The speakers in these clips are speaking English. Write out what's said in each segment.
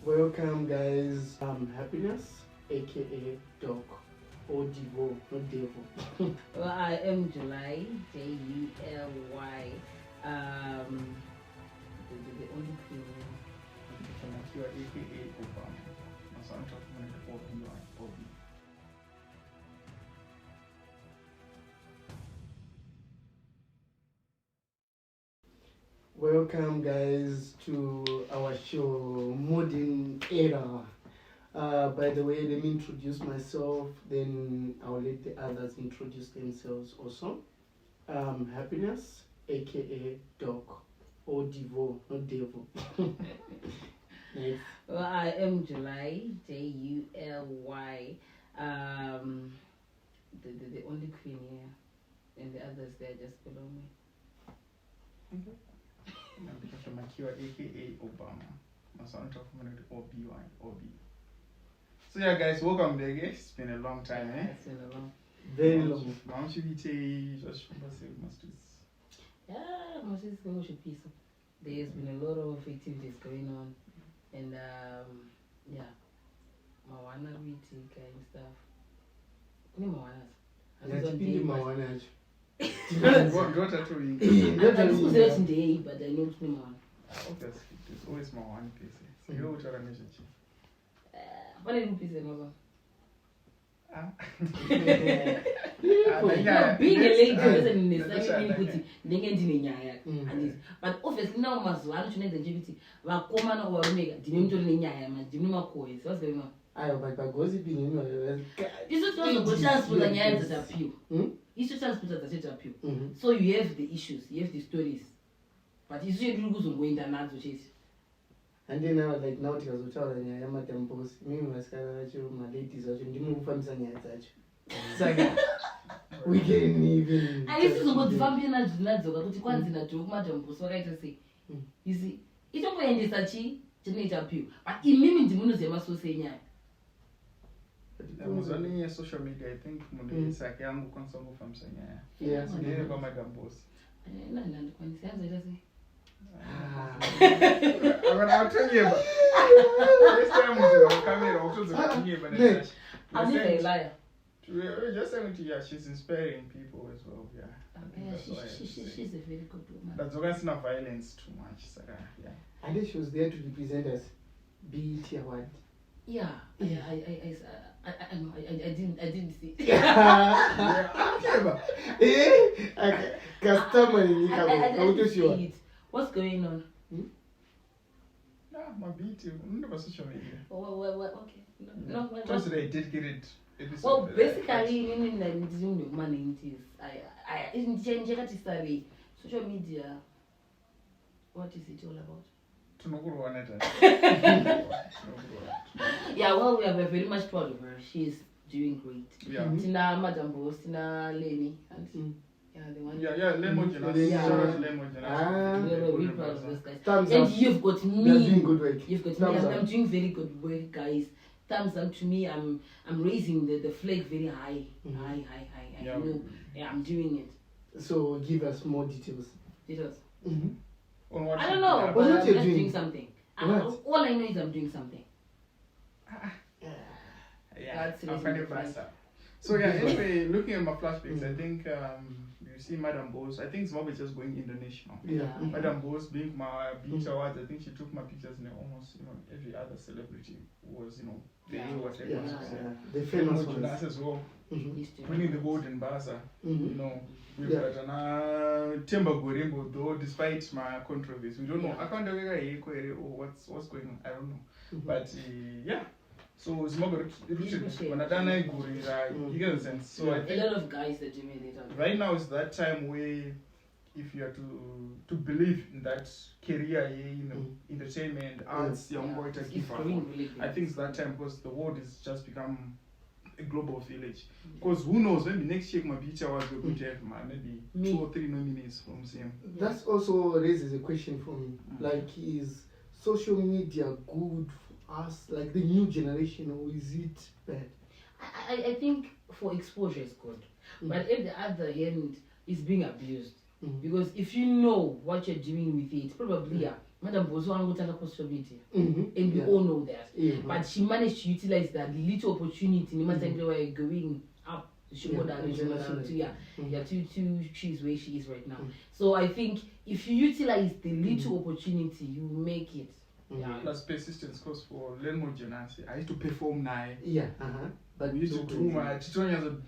Welcome, guys. Happiness, aka Dog, or Divo, not Devil. Well, I am July, July. The only queen. Akiwa aka Obama. Na soundtrack mwenye Obi. Welcome, guys, to our show, Modern Era. By the way, let me introduce myself, then I'll let the others introduce themselves also. Happiness, aka Dog, or Divo, not Devil. Nice. Well, I am July, July. The only queen here, and the others they're just below me. Okay. Na Akiwa aka Obama. Na soundtrack mwenye Obi. So yeah, guys, welcome back. It's been a long time, eh? It's been a long. Very long. Mom should be just Yeah, most is going to peace. There's been a lot of activities going on, and yeah, Mawana retake and stuff. Ni Mawanas. Yachipindi mawana acho. What are you I'm not today, but I know it's Mawana. Obviously, there's always more one piece. So you what are measure? What did you piece another? Being a lady doesn't necessarily mean but obviously now mazwana tshone LGBT vakomana wa rumeka ndine mutori nenyaya man ndine makoyi what's going on Ayo gossiping isu tozongotranspota nyaya dzatapiwa isu transpota dzatatapiwa so you have the issues, you have the stories, but isu yedu kuzongoenda nadzo chete. And then now tikazotaura nyaya yamatambosi mimi masikana vacho maladies vacho ndimukufambisa nyaya dzacho saka we can even aisizongodzifambire nadzoka kuti kwanzi nadhoo kumatambosi wakaita sei isi itomboendesa chinoita piwa but imimi ndimunoziva masosi enyaya muzvane social media I think munhu sake yangu kwanisa kufambisa nyaya ndine kwamatambosi nandikwanisi yanzoita sei I'll tell you. This time with camera, also the camera. I'm not a liar. We're just saying to yeah, she's inspiring people as well. Yeah. She's a very good woman. But there's no violence too much. So, yeah. I think she was there to represent us. BET award. Yeah. I didn't see. Customer in what's going on? Yeah, my BT. Never social media. Okay. No. Just today, did get it. Well, basically, in the money I change it social media. What is it all about? Yeah, well, we are very much proud of her. She's doing great. Yeah. Tina Madam Boss, Tina Lenny, and yeah, the one. Yeah, Lemon. We're proud of those guys. Thumbs and up. you've got me. You're doing good work. You've got Thumbs me. up. I'm doing very good work, guys. Thumbs up to me. I'm raising the flag very high. High. Yeah. I know. Yeah, I'm doing it. So give us more details. Details. I don't know, but What I'm you're just doing? doing something. All I know is I'm doing something. Yeah, That's I'm really funny. So yeah, anyway, looking at my flashbacks, I think you see Madam Bose. I think Zimbabwe is just going international. Yeah. Madam Bose being my beach awards, I think she took my pictures in almost every other celebrity who was there whatever. Yeah. The famous ones. Us as well. Used to. Winning the gold in Baza. We've Yeah. got an Timber Gorimbo, though despite my controversy. We don't know. I can't what's going on. I don't know. But yeah. So Zimbabwe when I done you get the sense. So I A think lot of guys that you made it up. right now is that time where if you are to believe in that career entertainment, arts, young boy to It's give up. growing really good. I think it's that time because the world has just become a global village. Because who knows, maybe next year my beach awards we're going to have maybe 2 or 3 nominees from CM. That also raises a question for me. Like, is social media good for us, like the new generation, or is it bad? I think for exposure is good. But at the other hand, it's being abused. Because if you know what you're doing with it, probably Madam Bozo social media. Mhm. And we Yeah. all know that. Yeah. But she managed to utilize that little opportunity. No matter where you're going up, she Yeah, go down, she go down to to choose where she is right now. Mm. So I think if you utilize the little opportunity, you make it. Yeah. Plus persistence, because for Lenmo Genasi, I used to perform now. Yeah. But we used to do my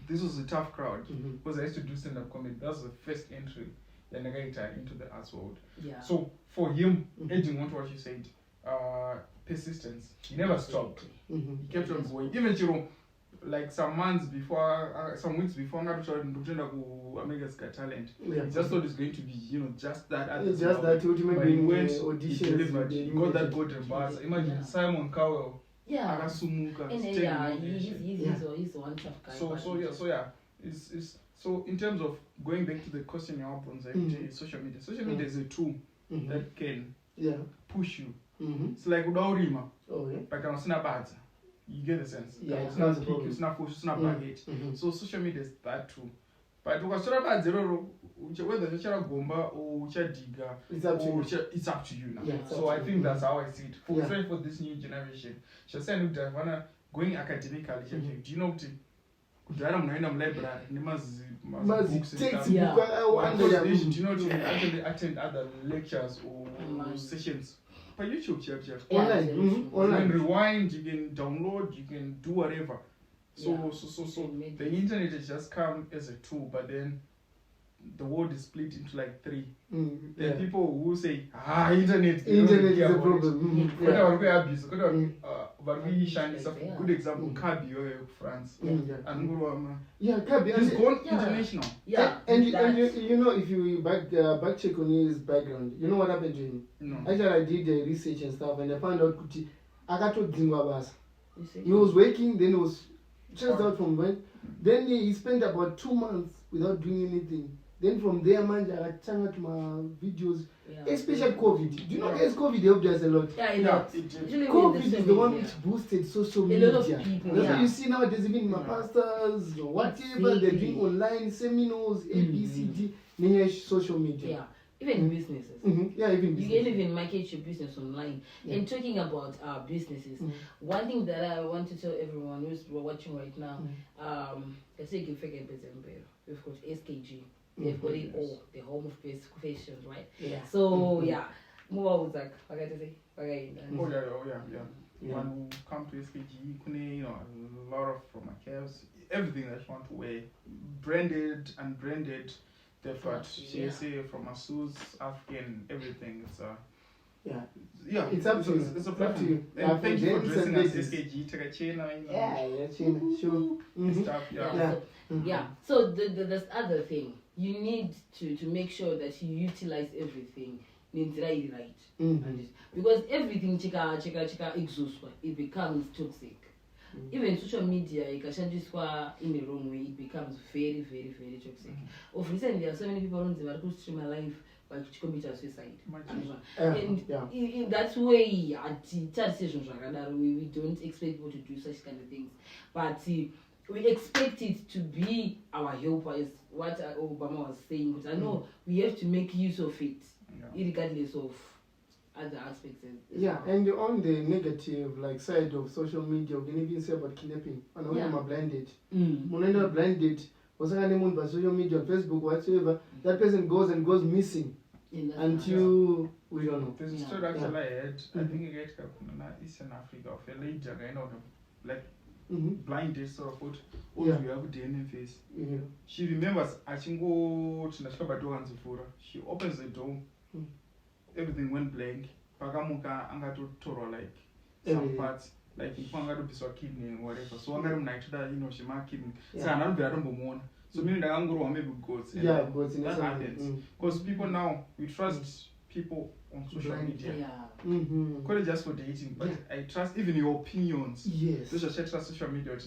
this was a tough crowd Mhm. because I used to do stand-up comedy. That was the first entry then I got into the arts world. Yeah. So for him, edging on to what you said, persistence. He never stopped. Mhm. He kept on going. Even like some months before, some weeks before, I'm not sure America's Got Talent. Yeah. He just thought it's going to be, just that. It's just that ultimately But he when went, auditions, he delivered. you He got that did. golden bars. Imagine Yeah. Simon Cowell, Yeah. Akasumuka, And Stanley yeah, Ovation. he's one tough guy. So so in terms of going back to the question you asked, social media. Social media is a tool Mhm. that can Yeah. push you. Mhm. It's like udaurima, Oh yeah. but kana usina badza. You get the sense. Yeah, Kana it's usina not a pick, problem. usina push, usina Mm. baggage. Mhm. So social media is that too. But ukasora badza iroro, whether uchara gomba or uchadiga, It's up to you. it's up to you now. Yeah, it's So up I to think you. that's how I see it. For Yeah. especially for this new generation. Just saying that going academically, do you know what? Kudhara munoenda mulibrary Mazi books and textbook. stuff. Yeah. I wonder. Do you know to actually attend other lectures or sessions? By YouTube, check. Online. Yeah, Mhm. You can Online. rewind, you can download, you can do whatever. So Yeah. the internet has just come as a tool, but then the world is split into like three. Mm. There are Yeah. people who say, internet. they don't Internet is care a about it." problem. Mhm. Kodwa Yeah. vari kuabuse, kodwa Mm. vari kuishandisa. Yeah. Good example, Mm. Kabi yoyo France. Mm, yeah. Anongorwama. Yeah, Kabi. He's gone Yeah. international. Yeah. And that- you know, if you back check on his background, you know what happened to him? No. Actually, I did the research and stuff, and I found out kuti akatodzingwa basa. You see? He was working, then he was chased out from work. Then he spent about 2 months without doing anything. Then from there, manje akatanga to my videos, Yeah. especially COVID. Do you know, Yeah. as COVID helped us a lot. Yeah, a Yeah, lot. it did. Usually COVID with is the the one media. which boosted social A media. lot of people, That's yeah. why you see nowadays, even my Yeah. pastors, or whatever, they're doing online seminars, ABCD, near social media. Yeah. Even businesses. Yeah, even You can even market your business online. Yeah. And talking about businesses, one thing that I want to tell everyone who's watching right now, let's say we've got SKG, they've got it all, the home of best questions, right? Yeah. So yeah, move on with that. Oh yeah. Yeah. When you come to SKG, a lot of from accounts, everything that you want to wear, branded, unbranded. They've got Yeah. CSA from Asus, African, everything. It's Yeah. It's up to you. It's a It's up platform. to you. And Yeah, thank for you for gents dressing and us ladies. SKG, take a chain, Yeah, China, sure. stuff. Yeah. Yeah. So, yeah. So the other thing, you need to make sure that you utilize everything in the right. Because everything chika exhausted, it becomes toxic. Even social media, ikashandiswa in the wrong way, it becomes very, very, very toxic. Of recently, there are so many people on the who stream a life by commit suicide. And in that way, we don't expect people to do such kind of things. But we expect it to be our helper, is what Obama was saying. But I know we have to make use of it, regardless of other aspects. Yeah, and on the negative side of social media, we can even say about kidnapping. And when I'm blinded, when I'm blinded, or someone by social media, Facebook, whatever, that person goes missing until we don't know. There's a story actually I had. I think it gets Eastern Africa of a lady, blinded sort of what all you have DNA face. Yeah. She remembers she opens the door, everything went blank. Pakamuka angatotorwa some parts. Like if angatobviswa kidney or whatever. So angari she marked kidney. So another don't So meaning that I'm maybe goats. Yeah, goats. That happens. Because people now, we trust people on social media. Call it just for dating, but I trust even your opinions. Yes. Those are trust social media.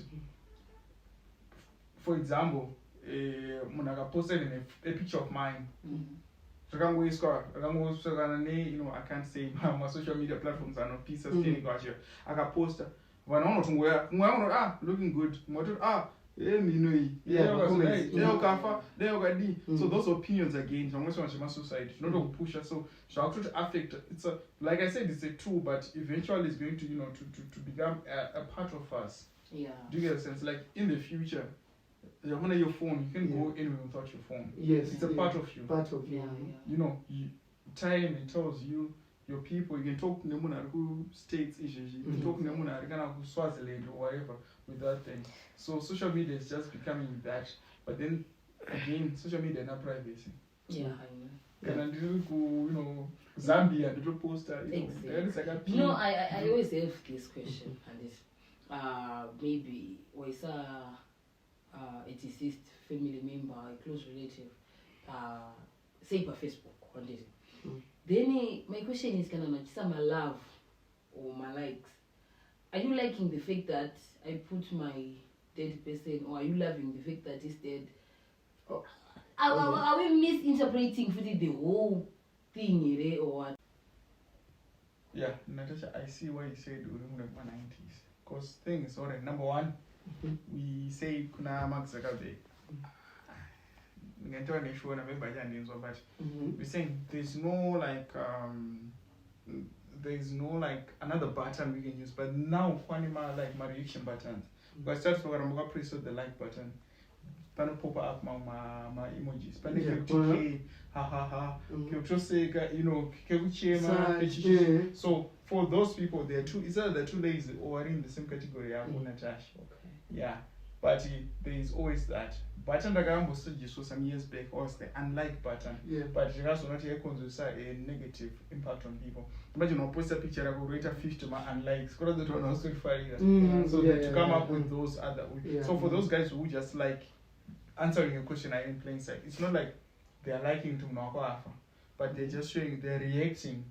For example, Munaka posted a picture of mine. I can't say my social media platforms are not pieces. I got poster. Looking good. So those opinions again, society, not to push us. So to affect. It's a, like I said, it's a tool, but eventually it's going to to become a part of us. Yeah. Do you get a sense? Like in the future, your phone, you can go anywhere without your phone. Yes, it's a part of you. Part of you. Time it tells you. Your people, you can talk to them who states issues, you can talk to them who Swaziland or whatever with that thing. So social media is just becoming that. But then again, social media is not privacy. Yeah, I know. And Zambia, the poster, exactly. I always have this question, and maybe was a deceased family member, a close relative, say by Facebook on this. Then my question is, can I notice my love or my likes? Are you liking the fact that I put my dead person, or are you loving the fact that he's dead? Are we misinterpreting the whole thing, or what? Yeah, Natasha, I see why you said during the 90s. Because things, alright, number one, we say kuna Mark Zuckerberg. But we're saying there's no another button we can use, but now like my reaction buttons. But I start to press the like button. Pano pop up my emojis. Pano ha ha ha. So for those people, they're either too lazy or are in the same category. Yeah. But there is always that button that I saw some years back was the unlike button. Yeah. But it has not yet a negative impact on people. Imagine post a picture I will rate a 50 unlikes. So to come up with those other so for those guys who just like answering your question in plain sight, it's not like they're liking to Mwakoafa, but they're just showing they're reacting.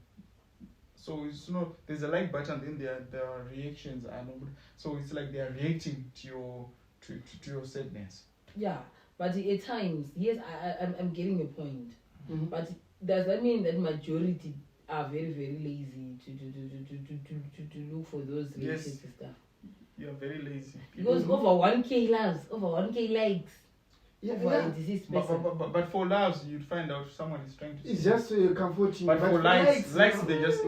So it's not there's a like button, then their reactions are not. So it's like they're reacting to your sadness. Yeah, but at times, yes, I'm getting your point. But does that mean that majority are very, very lazy to look for those reactions and stuff? You're very lazy. Because over 1K loves, over 1K likes. A deceased person. But for loves, you'd find out someone is trying to. It's just comforting. But for likes, they just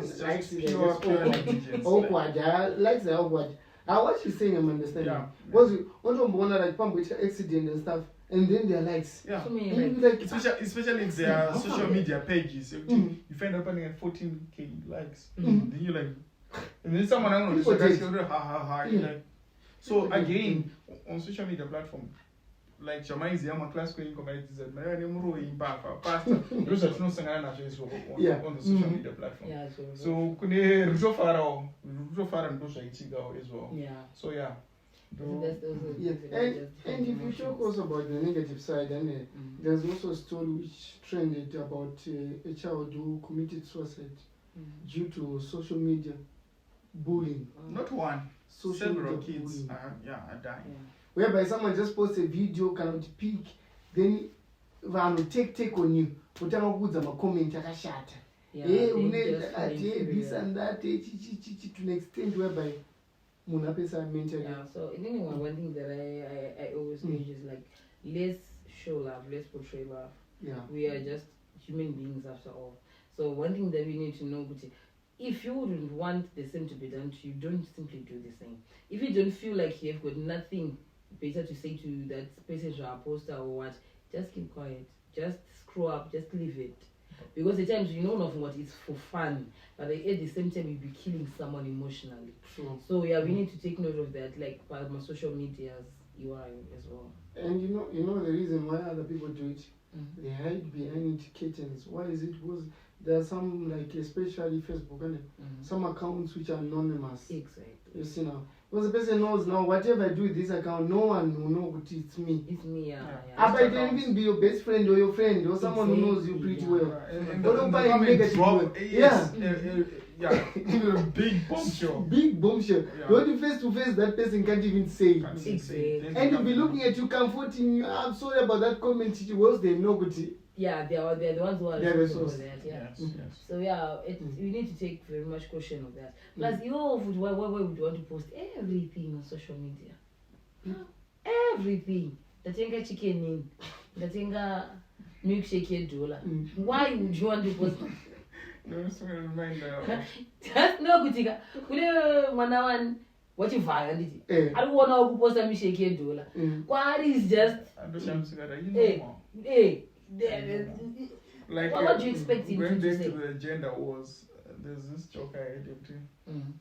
pure negligence. Awkward. Likes are awkward. What you're saying, I'm understanding. Because you want to like pump with accident and stuff, and then they're likes. Yeah. So like, especially if their social media pages. You find out at 14K likes. Then you're like, and then someone else like. So again, on social media platform, like Jamai's young class going communities and pastor, those are no on the social media platform. Yeah, so could Ruto Farah and Dosha Ichigo as well. Yeah. So yeah. And if you talk also about the negative side, and there's also a story which trended about a child who committed suicide due to social media bullying. Not one. Several kids are dying. Yeah. Whereby someone just posts a video, cannot peak, then take on you. But I'm good at my comment, shut. This and that, to an extent whereby Munapesa mentally. Yeah, so one thing that I always say is like, let's show love, let's portray love. Yeah. We are just human beings after all. So one thing that we need to know, if you wouldn't want the same to be done to you, don't simply do the same. If you don't feel like you've got nothing better to say to that person or a poster or what, just keep quiet. Just screw up, just leave it. Because at times you know nothing what it's for fun, but at the same time you'll be killing someone emotionally. True. So yeah, we need to take note of that, like by my social medias, you are as well. And you know the reason why other people do it? They hide behind curtains. Why is it? Because there are some, like especially Facebook, and some accounts which are anonymous. Exactly. You see now. Because the person knows now, whatever I do with this account, no one will know that it's me. It's me, yeah. But it can even be your best friend or your friend or someone who knows you pretty well. And don't buy negative. Big bombshell. Big bombshell. Yeah. When you face to face, that person can't even say it. Exactly. And you'll be looking at you, comforting you. I'm sorry about that comment. What they know, but yeah, they're the ones who are responsible for that. Yeah. Yes. So yeah, we need to take very much caution of that. Plus, why would you want to post everything on social media? everything. Ndatenga chicken in. Ndatenga milkshake $1. Why would you want to post? No, so remind Just no kutika. Kule mwana wan wachivhaya nditi. Ari kuona kuposta milkshake $1. What is just like what do you expect him going to back say? to the gender wars, there's this joke I heard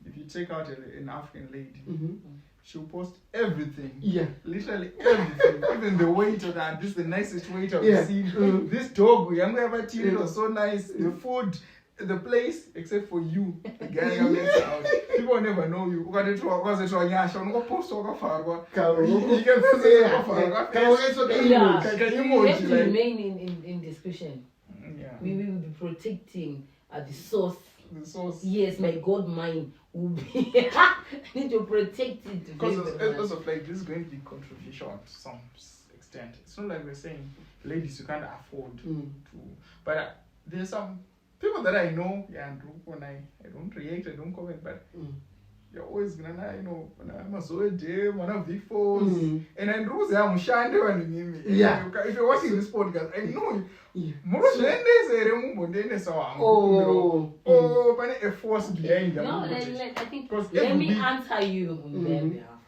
if you take out an African lady, she'll post everything. Yeah. Literally everything. Even the waiter, that this is the nicest waiter I've seen. This dog, younger ever tea was so nice. The food, the place, except for you, the guy who makes out. People never know you. You can post You have to remain in discussion. Yeah. We will be protecting the source. The source. Yes, my gold mine will be. I need to protect it. Because it's also like this is going to be controversial to some extent. It's not like we're saying, ladies, you can't afford to. But there's some people that I know, and when I don't react, I don't comment, but you're always gonna, when I'm a so day, one of big fours, and I know I'm shining on Yeah. If you're watching this podcast, I know you. But a force behind them. No, I think let me answer you on their behalf.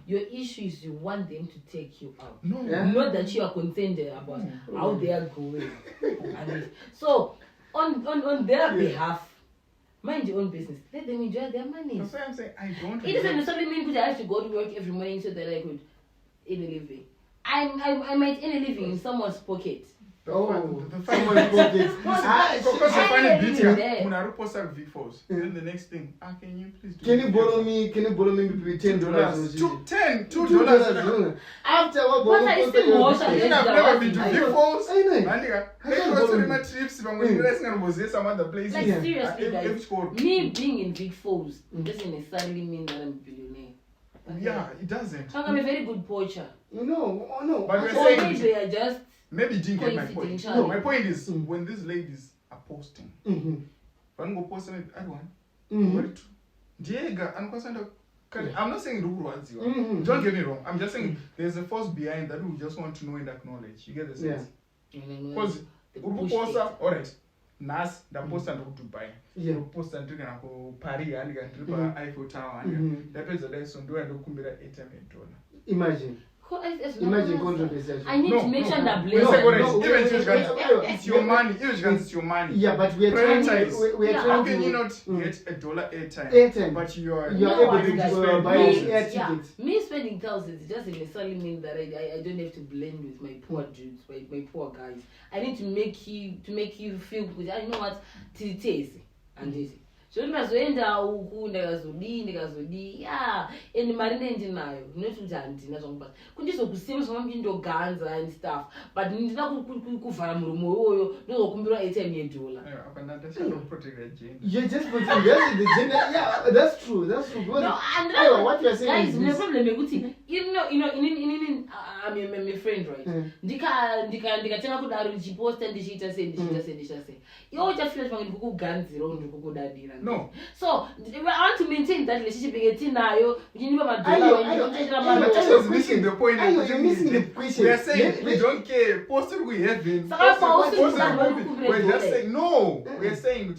Your issue is you want them to take you out. No. Not that you are concerned about how they are going. So, on their behalf, mind your own business. Let them enjoy their money. That's why I'm saying I don't. It doesn't necessarily mean that I have to go to work every morning so that I could earn a living. I might earn a living in someone's pocket. The someone's final pocket. because the final bit here, when I post a V4s, then the next thing, can you please do Can you borrow me maybe $10? $2. After what? What I say more, I I've never been to V4s. I know. I go to my trips, but when you're going some other places. Like seriously, guys, me me being in big fours doesn't necessarily mean that I'm a billionaire. Okay? Yeah, it doesn't. I'm a very good poacher. No. But we're So saying maybe they are just maybe you didn't get my point. coincidental. No, my point is when these ladies are posting, I'm going to post it at one. Diego, I'm not saying don't get me wrong. I'm just saying there's a force behind that we just want to know and acknowledge. You get the sense? Because alright. Nas the post and to Dubai. Yeah. Post and to Paris and to Eiffel Tower and that is the lesson do and kumbira $8 million. Imagine controversy. I need to make sure that it's your money. It's your money. Yeah, but we are trying to. How can you not get $1 airtime? But you are able to buy air tickets. Me spending thousands doesn't necessarily mean that I don't have to blend with my poor dudes, my poor guys. I need to make you feel good. I know what it is and this. So ndazoenda uku ndakazodi and mari ndinayo not kuti handina zvangubata kundizokusima zvamambi ndoganza and stuff but ndina kuvhara muromo iwoyo ndozokumbirwa airtime $1. You're just putting the gender. Yeah, that's true. No, what you're saying guys, is the problem is you know I'm a friend, right? Ndikatenga kudaro ndichiposta ndichiita sei iwo uchafila chimwe ndikukuganzira ndikukudadira. No. So I want to maintain that relationship tinayo uchinipa You're missing the point. You're missing the question. We are saying we don't care. Post it we have been. We're just saying no. We're saying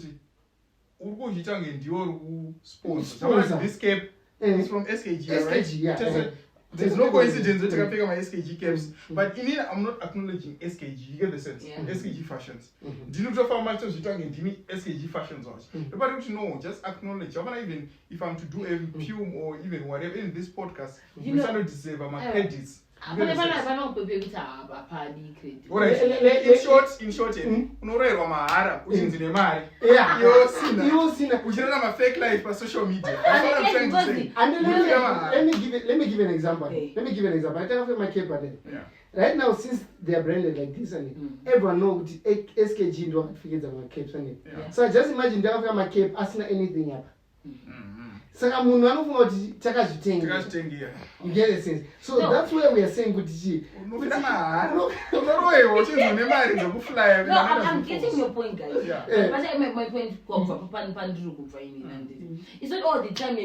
sponsor. This cape is from SKG, right? Yeah. There's no coincidence that I pick my SKG caps. But in here, I'm not acknowledging SKG. You get the sense? Yeah. SKG fashions. Do you know how much you're talking? Do you SKG fashions? But don't you know? Just acknowledge. Even if I'm to do a fume or even whatever in this podcast, you know, to save my credits. Alright, in short, unorerwa mahara uchinzine mari. Uchirana ma fake life for social media. That's what I'm trying to say. Let me give an example. I tell you my cape right now, since they are branded like this, and everyone knows SKG don't forget my capes. So just imagine they have my cape, asking anything up. Saka munhu anofunga kuti takazvitenga. You get the sense. So that's where we are saying kuti I'm getting your point, guys. But my point it's not all the time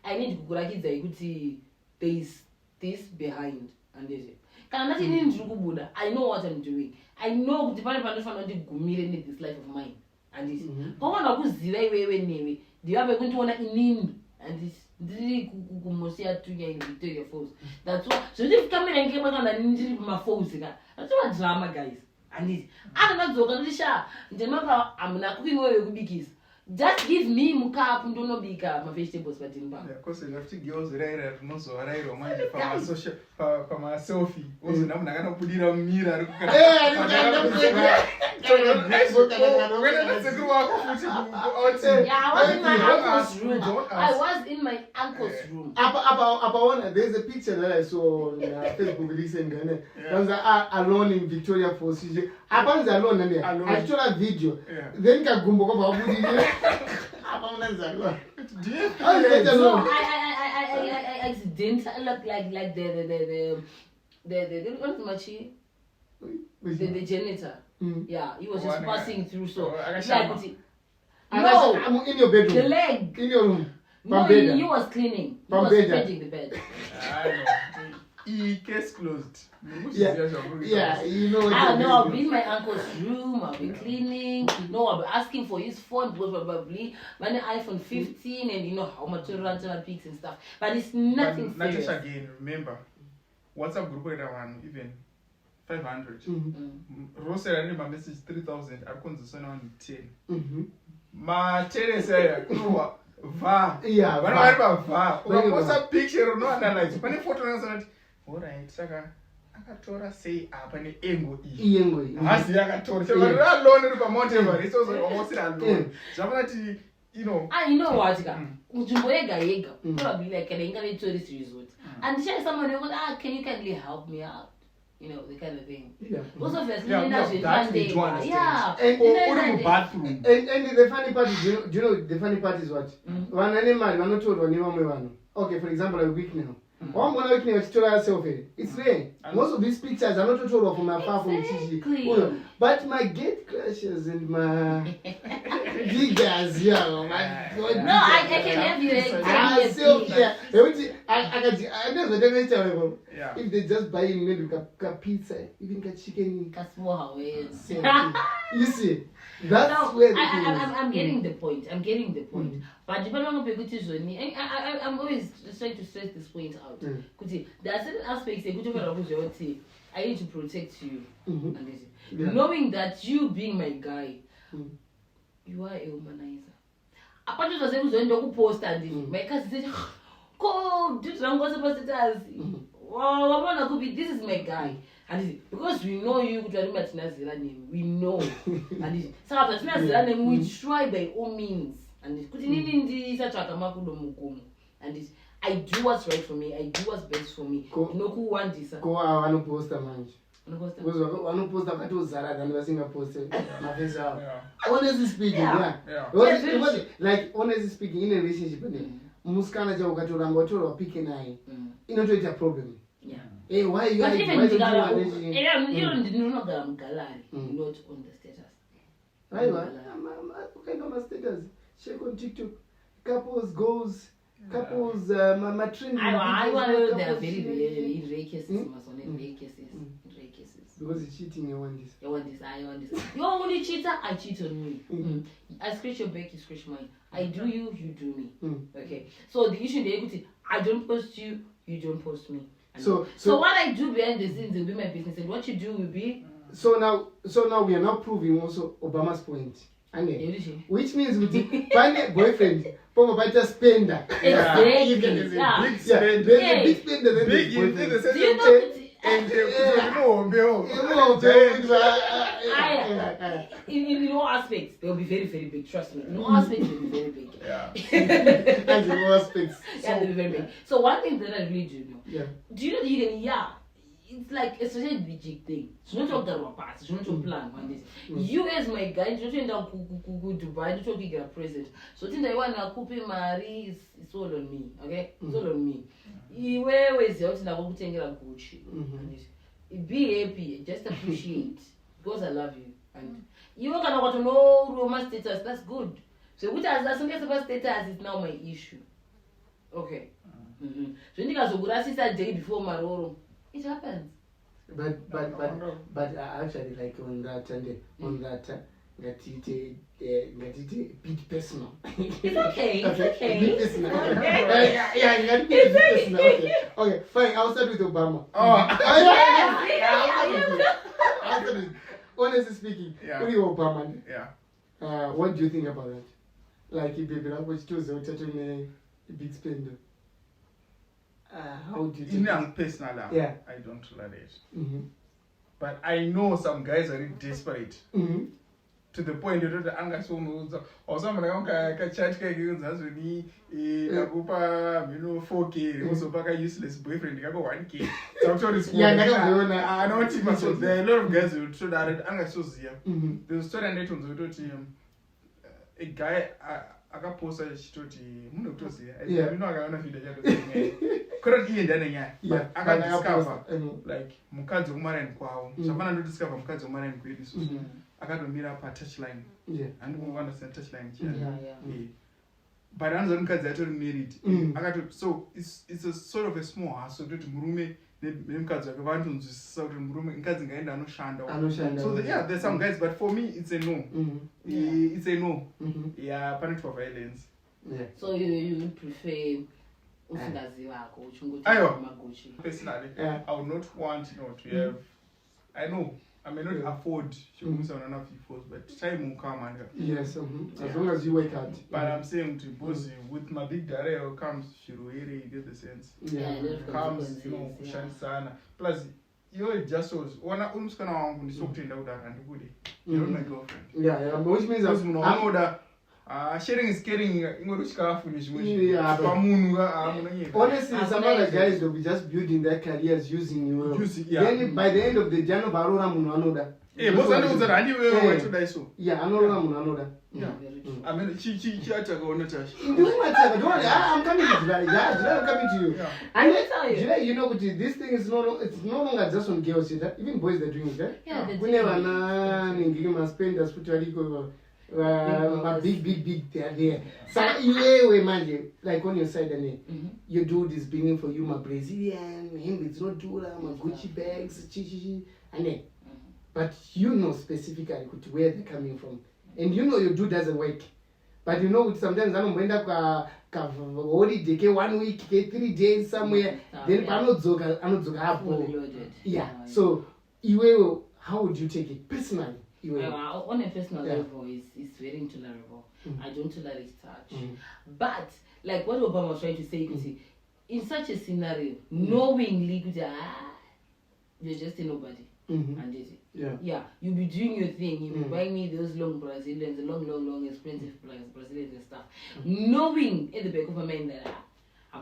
I need to kukurakidza kuti there is this behind. handiti kana ndati inini ndiri kubuda I know what I'm doing. I know kuti pane panofanira kuti gumire this life of mine handiti pawana kuziva iwewe newe ndivabe kundiona inini handiti ndiri kumosiya tunya in Victoria Falls. That's why zvoti kamera ngeke makanda ndiri kumafalls ka atova drama guys handiti anadzoka ndisha ndemaka amuna cooking wewe kubikisa. Just give me mukapu ndonobika ma vegetables patimba. Yeah, because you have to girls raira rinozoraira manje pama social pama selfie. Ozo namuna kana kudira mira ari kukana. I was in my uncle's room. Apa there's a picture that I saw on Facebook recently. I was alone in Victoria Falls. Apa alone there. I saw a video. Then kagumbo kwa babudi. Apa unazalwa. So I accidentally look like the janitor. Yeah, he was just passing through. So no, in your bedroom. The leg. In your room. No, he was cleaning. He was spreading the bed. I know. Case closed. Yeah, you know. I'll be in my uncle's room. I'll be cleaning. No, I'll be asking for his phone because probably my iPhone 15 and you know how much to run to my pics and stuff. But it's nothing serious. Natasha again, remember, WhatsApp group one even 500. Rose and my message 3,000. I couldn't send on 10. Ma Teresa, no, va. Yeah, when I va. What's a picture? No analyze. When a photo is alright, Saka. Akatora say apane engo hasi yakatora so alone pa Mount Everest so almost alone zavanati you know what ka nzvimbo yega probably like a tourist resort and share someone who can you kindly help me out, you know, the kind of thing. Also obviously and the funny part is, do you know the funny part is what one animal one not told one okay, for example, a week now. I'm going to look at yourself. It's rare. Most of these pictures are not total from afar from Chichi. But my gate crashers and my diggers, yeah. My God. No, I can have you. I never tell if they just buy in maybe a pizza, even a chicken. You see, that's where I'm getting the point. But I'm always trying to stress this point out. There are certain aspects I need to protect you. Knowing that you being my guy, you are a womanizer. Apart from the post and my cousin said, "Go, this is my guy." And because we know you, we know. And we try by all means. And I do what's right for me. I do what's best for me. No who want this. Go I want to post a man. Because I want to post a cat Zara than the single posted. Honestly speaking, like honestly speaking, in a relationship, Muskana Jogato pick an eye. You know, it's a problem. Yeah. Hey, why you not on the status. I know my status. Check on TikTok. Couples goals. Couples, my training. I want there are very rare cases. Because it's cheating, you want this. I want this. You're only cheater, I cheat on me. I scratch your back, you scratch mine. I do you, you do me. Okay. So the issue there is I don't post you, you don't post me. So what I do behind the scenes will be my business, and what you do will be. So now we are now proving also Obama's point. Which means we find a boyfriend, a spender. Exactly. Big spender. Big spender. Big in the sense in all aspects, they'll be very, very big. Trust me. In all aspects, they'll be very big. And in all aspects. They'll be very big. So one thing that I really do know. Do you know that it's like a strategic thing. It's not all the parts. It's not all plan. You as my guy, you don't know go Dubai. You don't get a present. So things I want to coupe marry, it's all on me. Okay, it's all on me. You always out in a go take a Gucci. Be happy. Just appreciate because I love you. And you are gonna want to know romance status. That's good. So which as long as about status is now my issue. Okay. So you guys will go sister day before Maroro. It happens. But actually, like on that that it bit personal. It's okay. It's okay. Bit personal. Okay. Yeah, you got bit personal. Okay, fine. I'll start with Obama. I'll start with. Honestly speaking, only Obama. Yeah. What do you think about that? Like, if you have which choose a big spender. How do you think? In personal, yeah, I don't tolerate it. Mm-hmm. But I know some guys are really desperate. Mm-hmm. To the point that the anger so knows or someone like chat as we Nagupa, 4K, also back a useless boyfriend, you go 1K. So I'm sure it's I know what so there are a lot of guys who show that anger so here. The story and it was a guy I got posted to the you know I got video couldn't hear that yeah I got discover like Mukazo Maran Kwao. Savannah to discover Mukazo Maran Quidis. I got to meet up at touchline. Yeah. And we understand touchline. Yeah. But I'm not going to married. I got to so it's a sort of a small house so to Murume the cards are going to sort of Murume in Kazing and no shanda. So there's some guys, but for me it's a no. It's a no. Yeah, punish for violence. Yeah. So you would prefer personally, I would not want to have. I know I may not afford to use on enough efforts, but time will come and yes, as long as you work hard. But I'm saying to both with my big direct comes Shiruere, you get the sense. Comes, Shansana. Plus, you just so one almost gonna want to soak in out and good. You're my girlfriend. Yeah, which means that sharing is caring. Honestly, some other guys will be just building their careers using you. Then by the end of the day, no barora munanoda. I mean, she had to go on the I'm coming to you. I'm coming to you. I tell you. You know, this thing is no longer just on girls. Even boys they're doing it. Yeah, we never know. Spend as big they are there. So you imagine, like on your side, you do this bringing for you, my Brazilian, him it's not do my Gucci bags, and then, but you know specifically where they're coming from, and you know your dude doesn't work, but you know sometimes I'm going to holiday 1 week, 3 days somewhere, then I'm not joking. Yeah. So how would you take it personally? On a personal level, it's very intolerable. I don't tolerate touch. But like what Obama was trying to say, you can see, in such a scenario, knowingly, you're just a nobody. And you'll be doing your thing. You'll be buying me those long Brazilians, long expensive Brazilians and stuff, knowing at the back of my mind that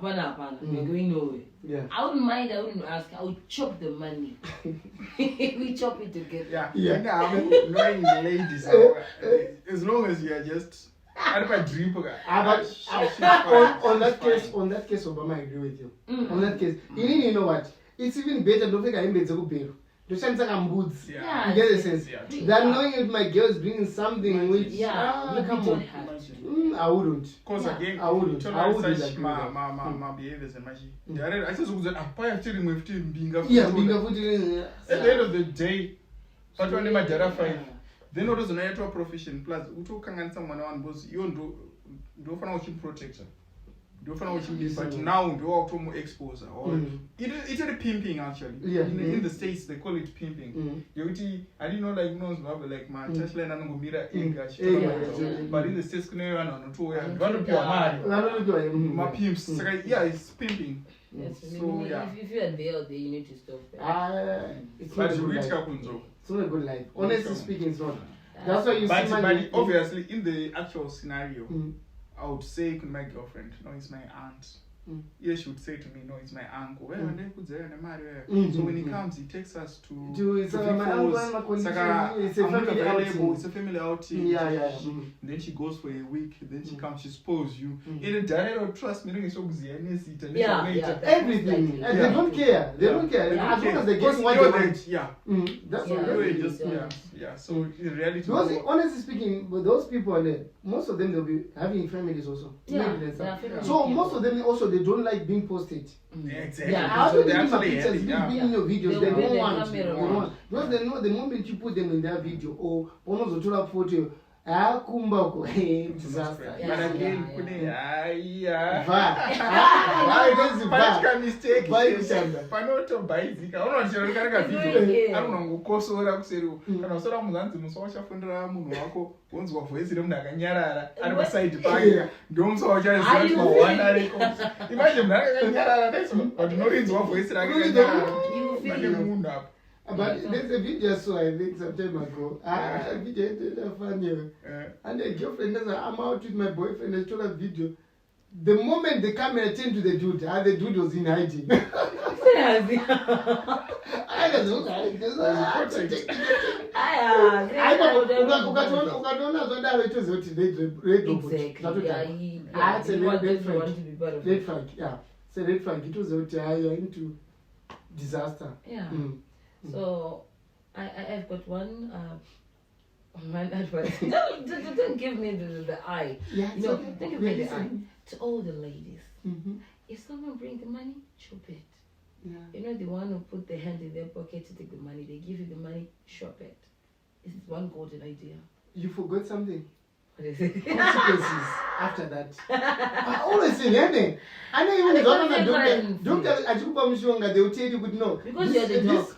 we're going nowhere. Yeah. I wouldn't mind, I wouldn't ask, I would chop the money. We chop it together. I mean, knowing the ladies, as long as you are just on that case, Obama, I agree with you. On that case, you know what? It's even better to think I'm to send some goods. You get the sense. Than knowing if my girl is bringing something which come on. I wouldn't. Because again, I wouldn't my behaviors and magic. I just was being at the end of the day, but when my data fine, then what is a profession plus someone on was you don't find protection. But now do auto exposure or it's a pimping actually. In the States they call it pimping. I didn't know like my touchline and go mirror but in the States can run on my pimps. It's pimping. So if you are there, you need to stop. It's not a good life. Honestly speaking, it's not. That's why you see but obviously in the actual scenario. I would say to my girlfriend, no, it's my aunt. Yes, she would say to me, no, it's my uncle. So when he comes, he takes us to it's a family outing. Then she goes for a week. Then she comes, she spoils you. In a direct trust me, everything. And they don't care. As long as they get what they want. That's what really just yeah. So in reality, Because honestly speaking, but those people are there. Most of them they'll be having families also. Yeah, Maybe and stuff. family So people. most of them also they don't like being posted. yeah, exactly. Yeah, How So do they're you my actually pictures, happy, yeah. being in your videos? They They will don't be want. the They camera don't on. want. Because they know the moment you put them in their video or almost a photo, kumba disaster. Yeah. But again, Yeah. kune haya. Why does it Pachika mistake. Vai kushanda. Panotobhaizika. Unochero kana video. Anongokosora kuseri. Kana usora muzanzi muso wachafundira munhu wako wonzwa voice remunhu akanyarara ari paside pake. Ndio muso wachaziva kuti wawanda reko. Imagine munhu akanyarara neso. But unorinzwa voice rake akanyarara. Pane munhu apo. But there's a video I saw, I think, some time ago. A video funny. And a girlfriend says, I'm out with my boyfriend. I told a video. The moment the camera turned to the dude was in hiding. Ukatoona zvadaro itoziva kuti red robot. It's a red flag. Red flag, yeah. It's a red flag. Itoziva kuti you're into disaster. Yeah. So I've got one advice. Don't give me the eye. Yeah, No, okay. don't give me the eye. To all the ladies, if someone bring the money, chop it. Yeah. You know the one who put their hand in their pocket to take the money, they give you the money, chop it. This is one golden idea. You forgot something. What is it? Consequences after that. I always say, yeah, I know even the doctor achikupa mishonga, they will tell you, but no. Because you're the dog.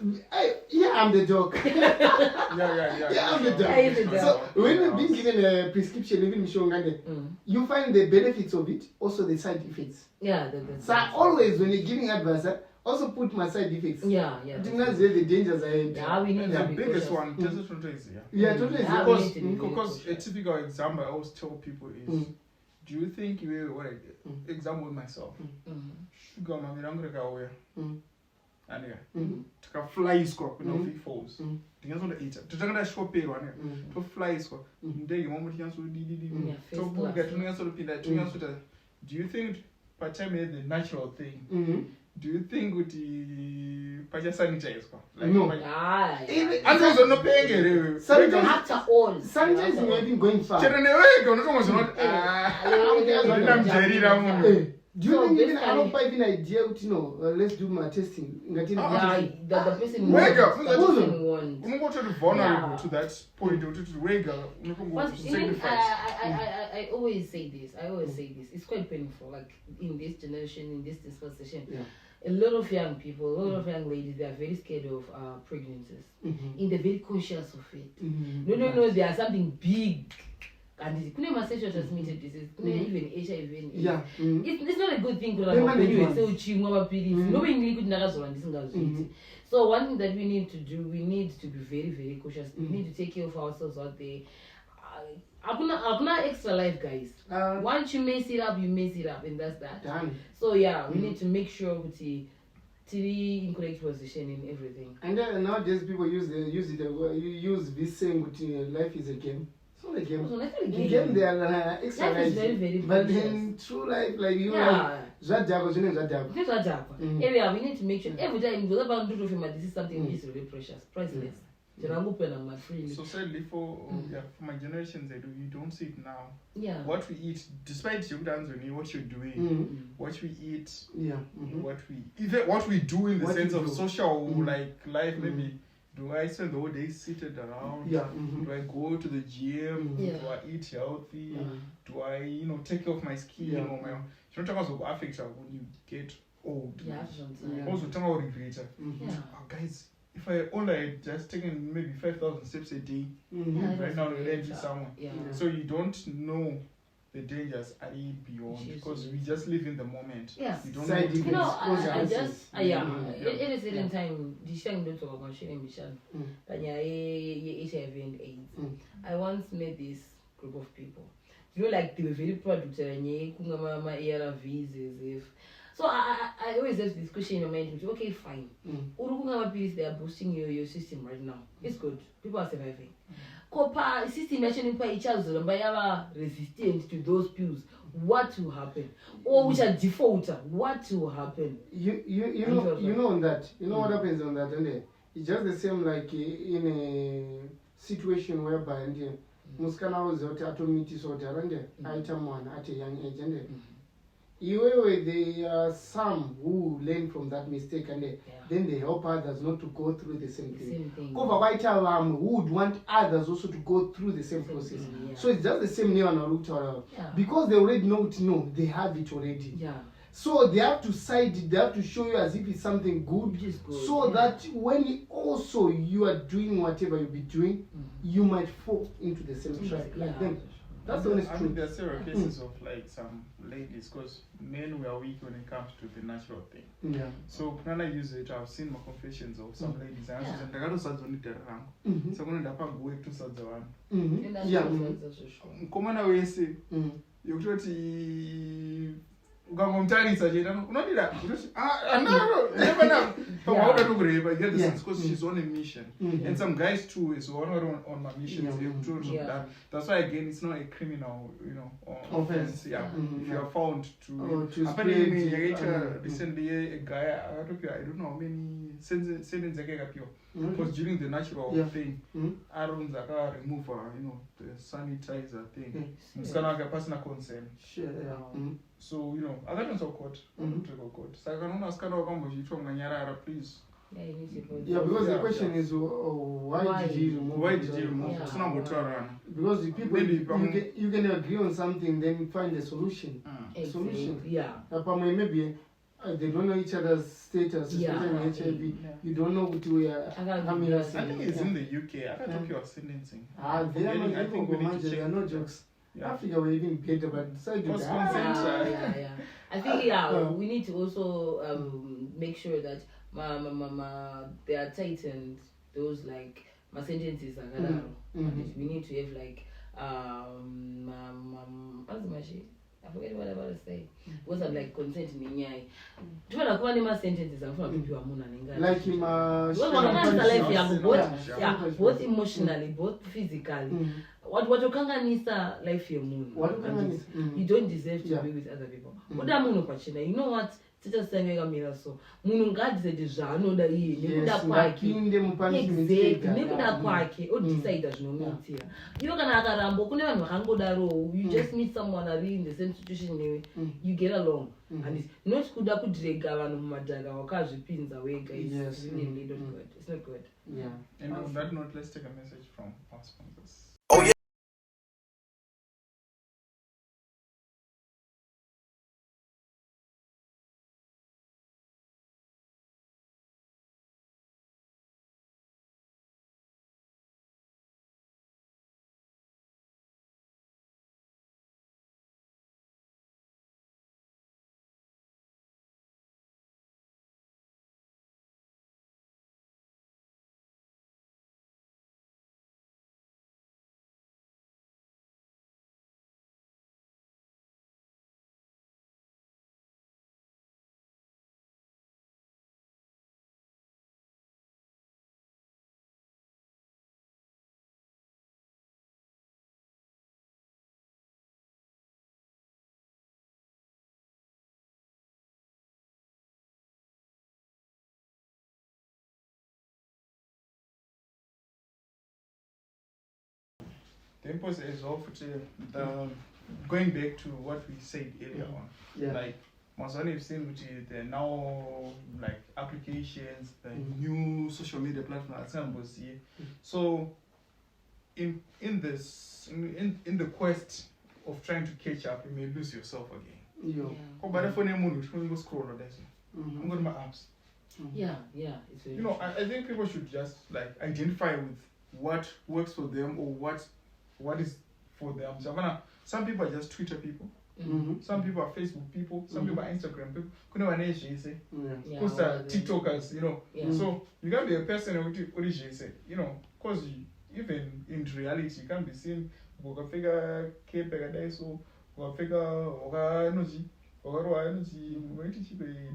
I'm the dog. Yeah, I'm the dog. I am the dog. So when you've been given a prescription, even mishonga, you find the benefits of it, also the side effects. Yeah, So I always, when you're giving advice, also put my side effects. yeah. Do not say the dangers ahead. Yeah, we need The to be biggest cautious. one, this is from Tracy, yeah. Yeah, totally. Yeah, we need to be Because a cautious. typical example I always tell people is, do you think you what I did? Example with myself. Sugar mami rangu rekauya. Aniga. Tikafly iskwa kuna falls. Ndingasonda eat. Totanga shopero aniga. To fly iskwa. Ndege momwe tinyaso didi. Yeah, first Tobuka class. tunyaso pinda tunyaso. Do you think part-time is the natural thing? Do you think kuti pacha sanitize kwa? No. Anzo no pengere. After all. Sanitizing you have been going far. Chero neweka unotongo zvinoti ndamjerira munhu. Do you So think even basically- I don't buy an idea to know, let's do my testing. Yeah, the person Wake up. wants. The person wants. Unongotori vulnerable Yeah. to that point kuti wega But even sacrifice. I always say this. It's quite painful. Like in this generation, in this dispensation, Yeah. a lot of young people, a lot of young ladies, they are very scared of pregnancies. And they're very conscious of it. No, there are something big. And kuna sexual transmitted disease, kuna even HIV and AIDS. Yeah. It's not a good thing to They manage like ones. so uchimwa mapilisi. Nobody really could ndakazora ndisingazviiti. So one thing that we need to do, we need to be very, very cautious. We need to take care of ourselves out there. Akuna extra life, guys. Once you mess it up, and that's that. Done. So yeah, we need to make sure we in correct position in everything. And nowadays people use this saying that life is a game. It's not a game. So that's not a In game. game there are extra Life is lives. very, very But precious. in true life, like you Yeah. Zadjago. Area, we need to make sure every time we have to do this is something which is really precious, priceless. So sadly for my generations, you don't see it now. Yeah. What we eat, despite you what you're doing, what we eat, what we do in the What sense we of do. social like life, maybe. Do I spend the whole day seated around? Yeah. Do I go to the gym? Yeah. Do I eat healthy? Do I, take care of my skin? Yeah. Or my sometimes will affect when you get old. Yeah. Also, talk about regret. Yeah. Guys, if I only had just taken maybe 5,000 steps a day, right now we're ready somewhere. Yeah. So you don't know the dangers are beyond Yes, because yes. we just live in the moment. Yeah. You don't Side know. You know, Exposure I just, answers. it is certain time, this young don't talk about sharing mission. HIV and AIDS. I once met this group of people. You know, like they were very proud to tell me, ARVs as if. So I always have this question in my mind, okay, fine. They are boosting your system right now. It's good. People are surviving. Copper system actually resistant to those pills. What will happen? Or which are defaulter, what will happen? You know on that. You know what happens on that, and it's just the same like in a situation whereby ndiye musikana auziva kuti atomitisa kuti arande aita mwana at a young age and iwewe there are some who learn from that mistake and then they help others not to go through the same thing. Kova kwaita vamwe who would want others also to go through the same process. So it's just the same name because they already know it, no, they have it already. So they have to cite it, they have to show you as if it's something good, so that when also you are doing whatever you'll be doing, you might fall into the same trap like them. That's the honest truth. There are several cases of like some ladies, because men were weak when it comes to the natural thing. So when I use it, I've seen my confessions of some ladies. And I said, "I got to start on it. So when I go to start the one, come on, we say, you got to ukamumtarisa chena unodira never know pamauda tokureva, get the sense, because she's on a mission. And some guys too is on my missions. That's why again it's not a criminal, offense. If you are found to apparently recently a guy, I don't know how many sentences because during the natural thing Aaron Zaka remove the sanitizer thing. Personal consent. So I got into court. So I can ask please. Because the question is why did you remove? Because the people you can agree on something, then find a solution. Maybe they don't know each other's status, especially in HIV. You don't know what we are. I think it's in the UK. I thought you were sentencing. They are no jokes. Africa were even better, but decided to I think we need to also make sure that they are tightened. Those like my sentences are we need to have like what's my shit? I forget what I was to say. Because I'm like consent in Nyai. Do you want to sentences I'm from people like him both emotionally, both physically. What you can't nisa life your moon. You don't deserve to be with other people. You know what? Tichasenga so munhu ngadzide zvanoda iye nekuda kwake nekuda kwake odecide zvinomuitira iwe kana akarambo kune vanhu vakangodaro you just meet someone ari in the same situation newe you get along and it's not kuda kudrega vanhu mumadhaka wakazvipinza wega. It's really not good. It's not good. And on that note, let's take a message from our sponsors. The impulse is going back to what we said earlier on. Like Mazani have seen which is there now like applications, the new social media platforms. So in the quest of trying to catch up, you may lose yourself again. But if you go scroll on this, I'm going to my apps. It's very I think people should just like identify with what works for them or what is for them. So some people are just Twitter people. Some people are Facebook people. Some people are Instagram people. Because TikTokers, So you can't be a person what is she say? Because even in reality, you can't be seen. Go figure paradise or go figure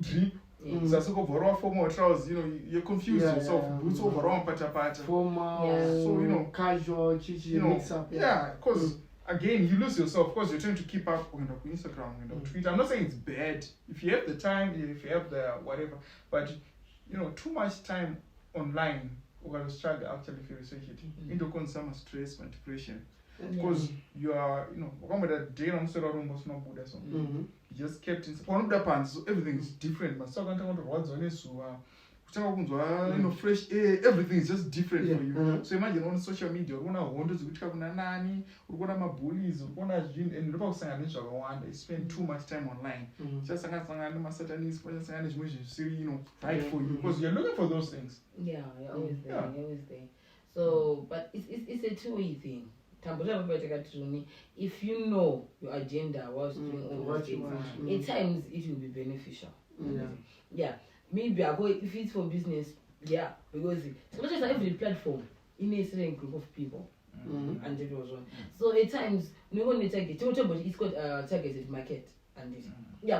drip. So formal trousers, you're confused yourself. Boots over pata. Formal, casual, mix up. Because again, you lose yourself because you're trying to keep up on Instagram and Twitter. I'm not saying it's bad if you have the time, if you have the whatever, but too much time online to struggle actually for research it. Into some stress and depression. Because you are, come that day on so you just kept in one of the pants, so everything is different. But so fresh air, everything is just different for you. So imagine on social media, you're gonna want to nani, you're gonna have bullies, you're gonna and you spend too much time online. Just right for you because you're looking for those things. Yeah, you're always there. You're always there. So, but it's a two-way thing. If you know your agenda, what's doing all these things, at times it will be beneficial. Yeah. Maybe I go if it's for business, because it's not just every platform, in a certain group of people. And it was one. So at times we want to target but it's called targeted market and this.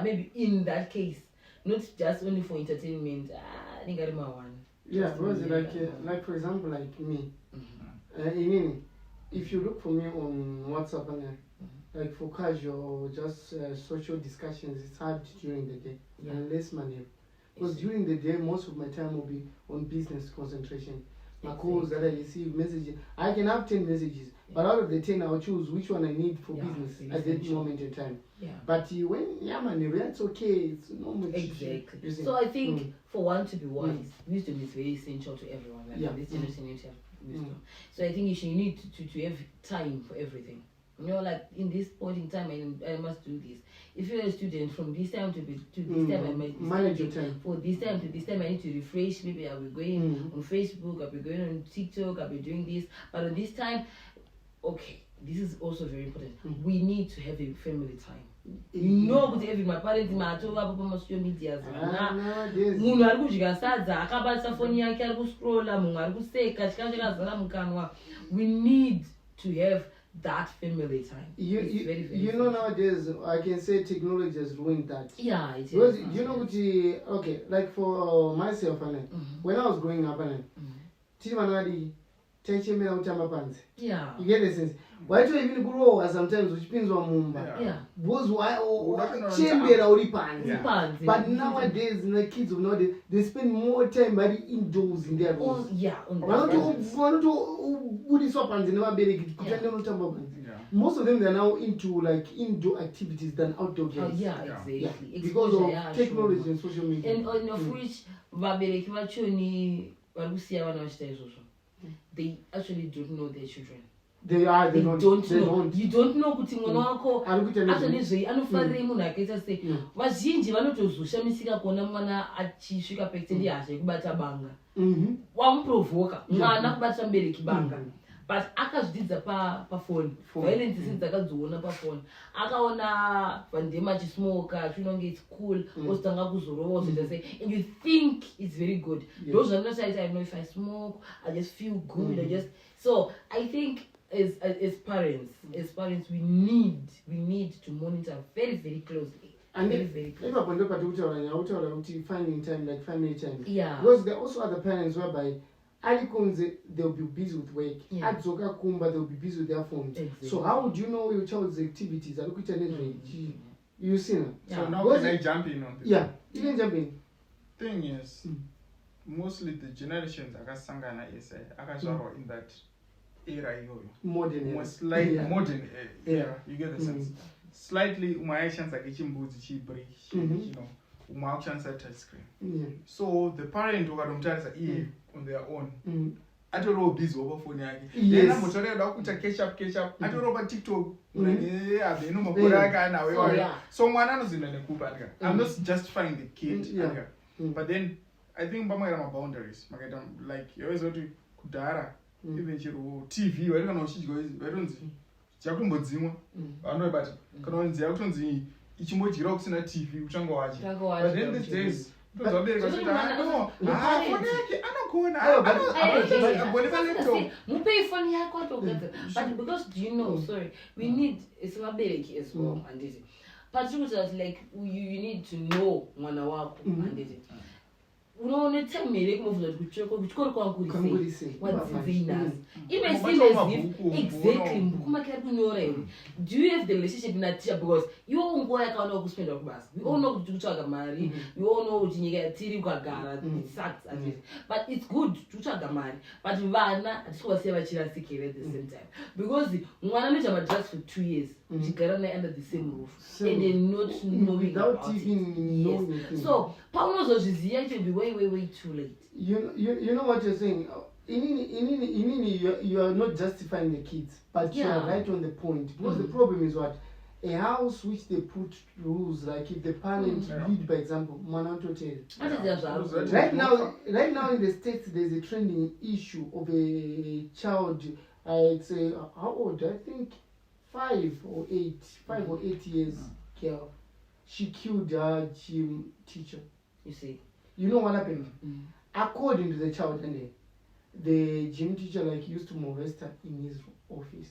Maybe in that case, not just only for entertainment. I think I remember one. Yeah, because like for example, like me, if you look for me on WhatsApp and like for casual or just social discussions, it's hard during the day unless money. Because during the day, most of my time will be on business concentration. My calls that I receive, messages. I can have 10 messages, but out of the 10, I'll choose which one I need for business at that moment in time. But when it's okay, it's normal. Exactly. So I think for one to be wise, wisdom is very essential to everyone. Like this generation needs to have wisdom. So I think you need to have time for everything. Like in this point in time, I must do this. If you're a student, from this time to this time, I might manage your time. For this time to this time, I need to refresh. Maybe I'll be going on Facebook, I'll be going on TikTok, I'll be doing this. But on this time, okay, this is also very important. We need to have a family time. But every my parents my social media munhu ari kudya sadza akabata foni yake ari kuscrolla munhu ari kuseka chikafu chakazara mukanwa. We need to have that family time. You know nowadays I can say technology has ruined that. Yeah, it is. Because you know okay, like for myself when I was growing up yeah. You get the sense. Why do you even grow sometimes which means on Mumba? Yeah. Because why but nowadays the kids of nowadays they spend more time indoors in their rooms. Most of them they are now into like indoor activities than outdoor games. Exactly. Because of technology and social media. And of which they actually don't know their children. They don't know. You don't know kuti mwana wako actually anofarira munhu akaita sei. Vazhinji vanotozoshamisa kuona mwana achisvika pekuti hasha kubata banga. Wamuprovoka mwana kubata mubereki banga. But akazvidzidza pafoni. Violence since dzakadziona pafoni. Akaona vandema achismoka, achinonge it's cool, ostanga kuzorova say, and you think it's very good. Those are not I know if I smoke, I just feel good. So I think as parents, we need to monitor very, very closely. And very closely. Finding time, like family time. Yeah. Because there are also other parents whereby they'll be busy with work. They'll be busy with their phones. Exactly. So how would you know your child's activities? You see now. So now can I jump in on this? Yeah, you can jump in. Thing is, mostly the generations akasangana akazvarwa in that era modern era. Slightly modern era. You get the sense. Slightly umayashanza kechimbudzi chibri, umakushandisa touch screen. So the parent ukatomtarisa on their own. Atoro busy over phone yake. Then amotoreda kuita catch up. Atoro pa TikTok. So mwana anozinda nekupa aka. I'm not justifying the kid aka. But then I think bamaira boundaries. Makaita like you always want to kudara. Even chiro TV wari kana uchidya varonzi chakumbodzimwa. Vanobata. Kana unziya kutonzi ichimodyira kusina TV uchangowacha. But then these days mupei foni yako atogadzira. But because do you know, sorry, we need sevabereki as well and it. Particularly like you need to know mwana wako and it. unoona time here kumovhunza kuti kuchikoro kwanguri sei wadzidze inasi even Mabata still as mabhuku, if exactly unoona. mbuku make ari kunyora here do you have the relationship nateacher because iwo nguva yakaona kuspenda kubasa we all know kuti kutsvaga mari we all know kuti nyika yatiri ukagara it sucks at least but it's good kutsvaga mari but vana hatisingavasiya vachirasikira at the same time because mwana anoita madrugs for 2 years uchigara naye under the same roof and they're not knowing without about even it. knowing Yes. anything. So paunozozviziva it will be way too late. You know what you're saying. You are not justifying the kids, but you are right on the point. Because the problem is what a house which they put rules like if the parent lead by example, right now in the States there's a trending issue of a child. I'd say how old? I think 5 or 8 years girl. She killed her gym teacher. You see. You know what happened? According to the child, and the gym teacher like used to molest her in his office.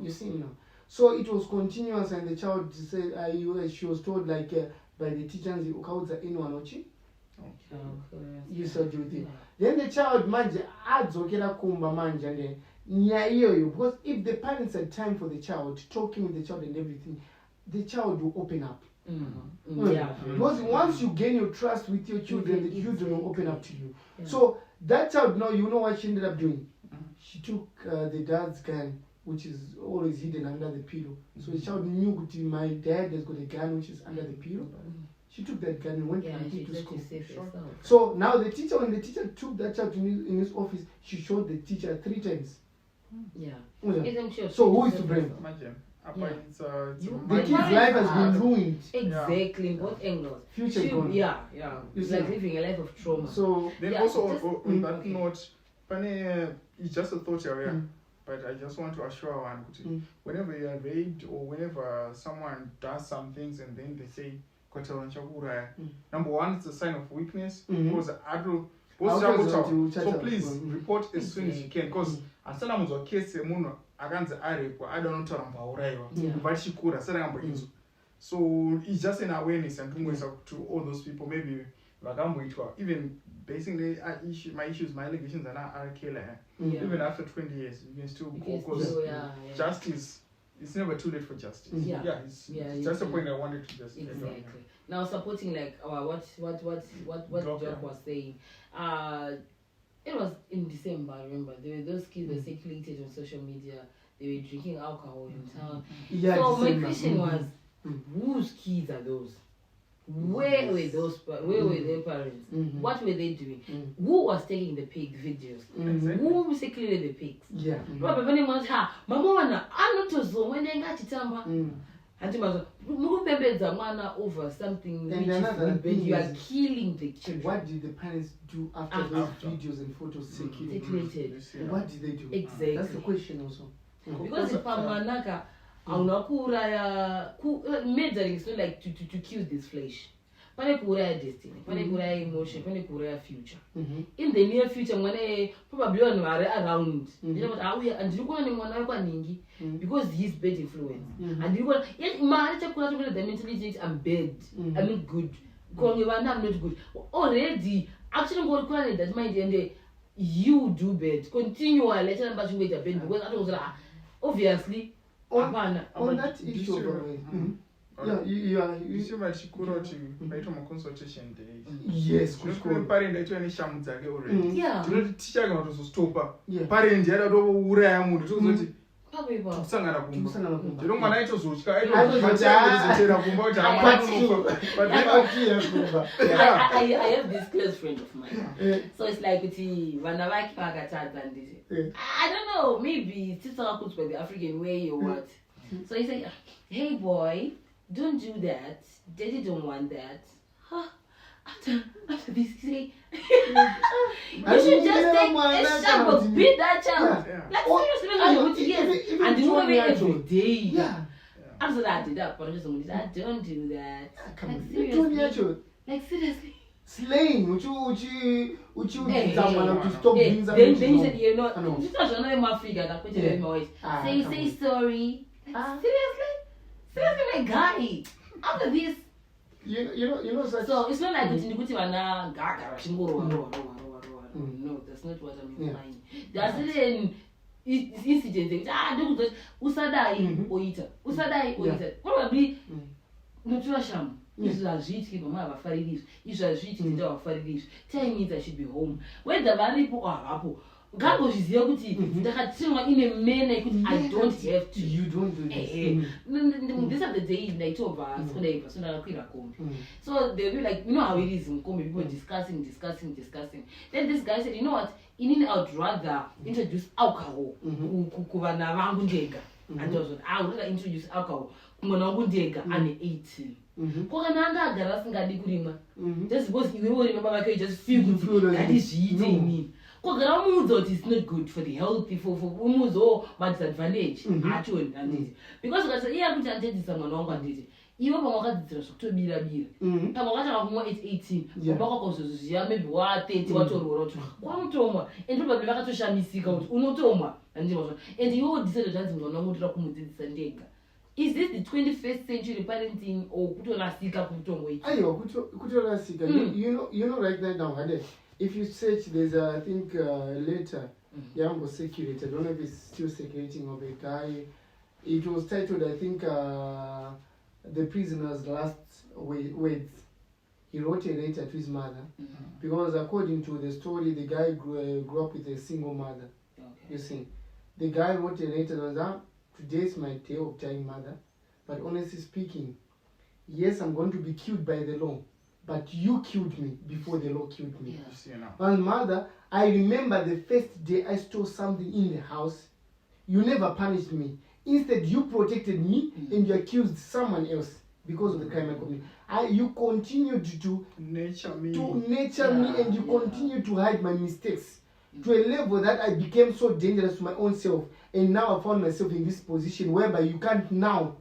You see now. So it was continuous, and the child said, she was told like by the teachers, anyone watching. You saw duty. Then the child manje adzokera kumba manje and because if the parents had time for the child, talking with the child and everything, the child will open up. Because once you gain your trust with your children, the children will open up to you. So that child, now you know what she ended up doing. She took the dad's gun, which is always hidden under the pillow. So the child knew that my dad has got a gun which is under the pillow. She took that gun and went to school. So now the teacher, when the teacher took that child in his office, she showed the teacher 3 times. So who is to blame? The kid's life has been ruined. Exactly, in both angles. Future gone. It's like living a life of trauma. So then also on that note, it's just a thought area. But I just want to assure one, whenever you are raped or whenever someone does some things and then they say, number one, it's a sign of weakness. Because so please report as soon as you can. Because I don't know. So it's just an awareness and to all those people, maybe even basically my allegations are not killer. Even after 20 years, you can still go because justice. It's never too late for justice. It's just a point I wanted to just exactly. Now supporting like what Doc was saying. It was in December. I remember there were those kids that circulated on social media. They were drinking alcohol in town. So my question was, whose kids are those? Where were those? Where were their parents? What were they doing? Who was taking the pig videos? Who circulated the pigs? Mama wana anotozomwenenga mukupembedza mwana over something which is you are killing the children. What did the parents do after those videos and photos circulated? What did they do? Exactly. That's the question also. Because if pamanaka aunakuraya measuring is not like to kill this flesh. Pane kuraya destiny, pane kuraya emotion, pane kuraya future. In the near future, when probably one are around, you know what I will and you go on one ningi because he's bad influence. And you go, yes, my the mentality I'm bad, I'm not good. I'm not good. Already, actually, go to that mind and you do bad. Continue a letter but you wait a bad because I don't obviously on that issue. You see my chikuro to consultation days. Yes, parent that you any sham already. Yeah. Do not teach to stop. Parent the other ura muntu tuzoti kusangana kumba. You don't want to zochika. I have this close friend of mine. So it's like I don't know, maybe it's talking by the African way or what. So he said, hey boy, don't do that. Daddy don't want that. After this, he say, you should just take a shot, beat that child. Like seriously, and the woman every day. After that, I did that, but I just don't do that. Like seriously. Slaying, to stop doing something. Then you said, you know, this was another figure that put it in my voice. Say sorry. Like, seriously, my guy. After this, you know such. So it's not like kuti vana gaga vachingorowa. No, that's not what I'm implying. There's certain incidents that ndokuzoti usadai oita. Usadai oita. Probably notura sham. Izvi hazviitiki mama havafariri. Izvi hazviitiki ndida havafariri. Time means I should be home. Whether varipo or havapo. Ngambozviziva kuti ndakatemwa ine mena yekuti I don't have to. You don't do this. These are the days ndaitobva sikundaiva so ndakakwira kombi. So they'll be like, you know how it is in kombi, people discussing. Then this guy said, you know what, I would rather introduce alcohol kuvana vangu ndega. And I would rather introduce alcohol kumwana wangu ndega ane 18. Kokana anga agara asingadi kurimwa. Just because iwewe remember like you just feel kuti ngandizviite inini. Kogara umuudza kuti it's not good for the healthy for umuudza madisadvantage achoni handiti. Because ukati iye kuti andedzisa mwana wangu handiti. Iwe pamwe wakadzidzira zvekutobira-bira. Pamwe wakatanga kumwa 18, kumba kwakazozviziva maybe wa30 watorora kuti kwamutomwa. And probably vakatoshamisika kuti unotomwa. And iwe decide zvanzi mwana wangu ndira kumudzidzisa ndega. Is this the 21st century parenting or kutorasika kutongoita? Aiwa, kutorasika. You know right now, if you search, there's I think later, Yambo circulated. I don't know if it's still circulating of a guy. It was titled, I think, The Prisoner's Last Words. He wrote a letter to his mother because according to the story, the guy grew up with a single mother. Okay. You see, the guy wrote a letter and said, today's my day of dying, mother. But honestly speaking, yes, I'm going to be killed by the law. But you killed me before the law killed me. Yeah. And mother, I remember the first day I stole something in the house. You never punished me. Instead, you protected me and you accused someone else because of the crime I committed. You continued to nurture me and you continued to hide my mistakes to a level that I became so dangerous to my own self. And now I found myself in this position whereby you can't now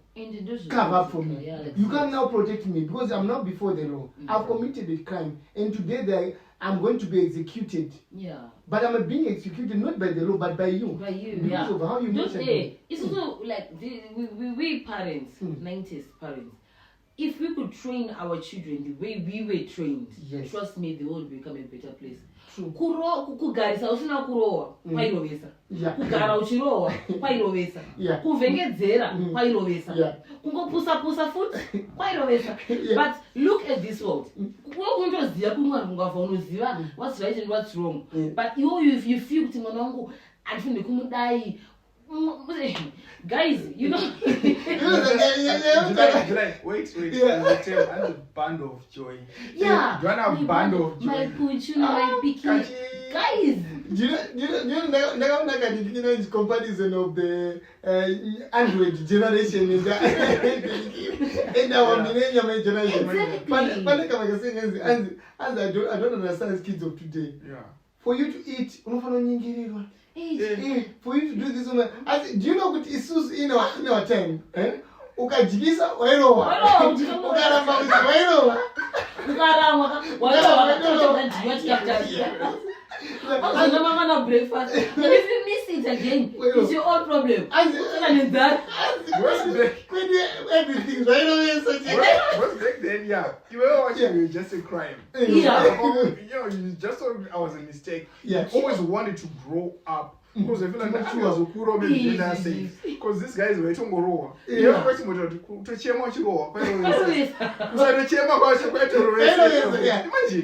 cover up for me. You can't now protect me because I'm not before the law. I've committed a crime and today I'm going to be executed. Yeah. But I'm being executed not by the law but by you. By you, because of how you nurture me. It's also like we parents, 90s parents, if we could train our children the way we were trained, trust me, the world will become a better place. Kugarisa usina kurowa kwairovesa. Kugara uchirowa kwairovesa. Kuvengedzera kwairovesa. Kungopusa futi kwairovesa. But look at this world. Undoziva kumwana mungava unoziva what's right and what's wrong. But if you feel kuti mwana wangu andifune kumudai, guys, you know. Wait. Yeah. And a band of joy. Yeah. You want a band of joy. My puchu, my picky. Guys. Do you know it's comparison of the Android generation and our millennium generation. Exactly. I don't understand kids of today. Yeah. For you to eat, for you to do this, do you know what is in our time? Ukajigisa wairowa. Ukaramba wairowa. Breakfast. If you miss it again, it's your own problem. Everything right away. What's back then? Yeah, you were watching just a crime. You just thought I was a mistake. Yeah, always wanted to grow up. Because I feel like that was Okuro maybe safe. Because these guys were Tongoroa. You have a question to Chema Chiroa.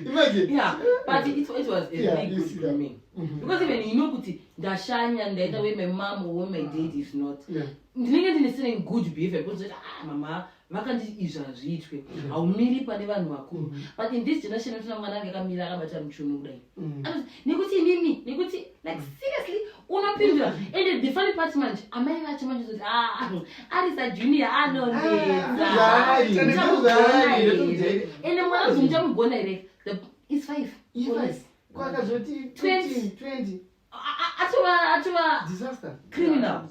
Imagine. Yeah, but it was a very good for me. Because even you know, Dashanya and the way my mom or my dad is not. Ndinenge good behavior because mama vakanti izvazvitwe haumiri pane vanhu vakuru. But in this generation mwana akamira akabata muchunu kudai nekuti inini nekuti like seriously unopindura. And the funny part manje amai vacho manje kuti arisa junior anonetsa ende mwana zomujamugona here is 5 kwakazoti 20 atova disaster criminal